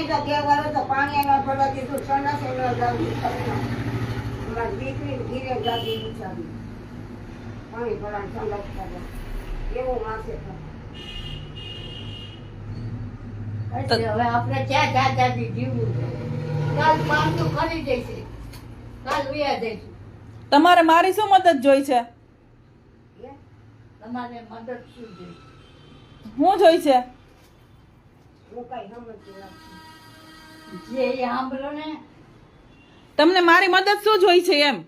તો કેવાળો તો પાણીનો પડવા દીધું સણસ એનો જાવી મારી દીકરી ઘીરે જાવી વિચારી પાણી ભરાણ સંગત કરે એવું માસે હવે આપણે ક્યાં જાતી જીવવું છે કાલ પામતું ખરી જઈશે કાલ વ્યા જઈશું તમારે મારી શું મદદ જોઈ છે? તમારે મદદ શું જોઈએ? હું જોઈ છે? હું કઈ સમજતી નથી જે એ સાંભળો ને તમને મારી મદદ શું જોઈ છે એમ?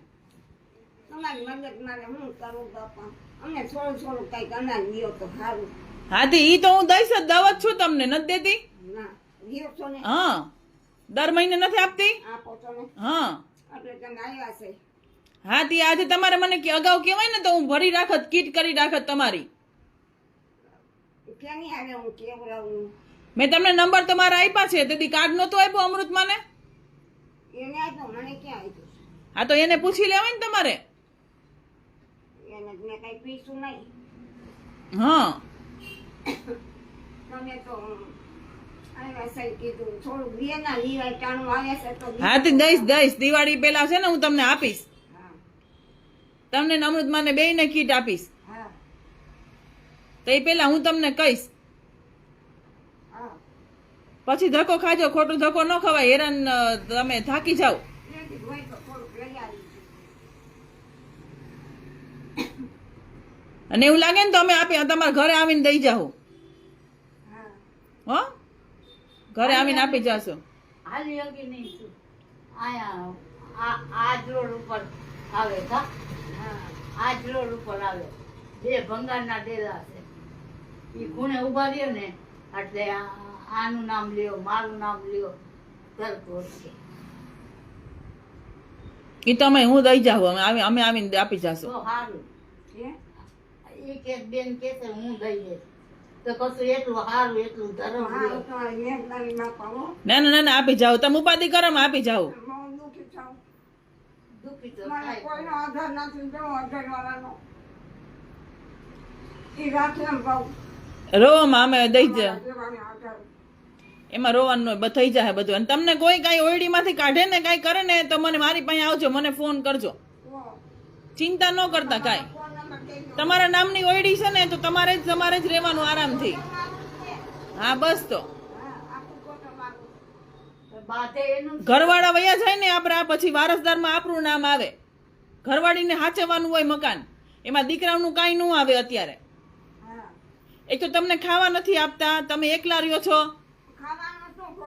તમારી મદદ મારે હું કરું બાપા અમને થોડું કઈક અનાજ દિયો તો સારું હાથી ઈ તો હું દઈશ જ, દવ જ છું તમને, નથી દેતી? ના દિયો છો ને હા, દર મહિને નથી આપતી? આપો છો ને હા એટલે તમે આવ્યા છે હા, તી આજે તમારે મને અગાઉ કહેવાય ને તો હું ભરી રાખત, કીટ કરી રાખત તમારી. ક્યાંની આવે હું કેવડાવું મેં તમને નંબર તમારા આપ્યા છે, તેથી કાર્ડ નહોતો આપ્યો અમૃતમાને? એને આપ્યો મને ક્યાં આપ્યું હા તો એને પૂછી લેવાય ને તમારે. એને મેં કઈ પીશું નહીં હા તમે તો આવ્યા છે કીધું થોડું બેના લીવાય ટાણું આવ્યા છે તો હા તે દઈશ દિવાળી પેલા છે ને હું તમને આપીશ, હા તમને ને અમૃતમાને બેયને કીટ આપીશ. હા તો એ પેલા હું તમને કહીશ, હા પછી ધક્કો ખાજો, ખોટું ધક્કો ન ખવાય, હેરાન તમે થાકી જાઓ. લેતી હોય તો થોડુંક લઈ આવી અને એવું લાગે ને તો અમે આપી તમારા ઘરે આવીને દઈ જાઓ. હા હો, ઘરે આવીને આપી જાશો. હાલી હગી નહીં છું આયા આજ રોડ ઉપર આવે કા હા આજ રોડ ઉપર આવે બે ભંગારના ડેલા છે એ ખૂણે ઉભા રહ્યો ને એટલે આનું નામ લ્યો મારું નામ લ્યો ધરતો છે એ તમે હું દઈ જાઉં, અમે આવીને આપી જાશો. તો સારું હે એક એક બેન કહેશે હું દઈ દઈશ તો કશું એટલું સારું એટલું ધર્મ હા લ્યો તમારી મહેરબાની ના પાડો ના આપી જાઓ, તમે ઉપાધિ કરો માં આપી જાઓ. બહુ દુઃખી થાવ દુઃખી તો મને થાય કોઈનો આધાર નથી જો આધાર વાળાનો એ રાખે એમ બહુ રોવામાં અમે દઈ જ દેવાની આધાર એમાં રોવાનું થઈ જાય બધું. અને તમને કોઈ કાંઈ ઓયડીમાંથી કાઢે ને કાંઈ કરે ને તો મને મારી પાસે આવજો, મને ફોન કરજો, ચિંતા ન કરતા કાંઈ. ફોન નંબર દેજો તમારા નામની ઓયડી છે ને તો તમારે જ રહેવાનું આરામથી. હા બસ તો હા આખું કોટો મારું બાધે એનું ઘરવાળા વયા જાય ને આપણા પછી વારસદારમાં આપણું નામ આવે. ઘરવાળીને હાચવવાનું હોય મકાન, એમાં દીકરાનું કાંઈ ન આવે અત્યારે. હા એક તો તમને ખાવા નથી આપતા, તમે એકલા રહ્યો છો,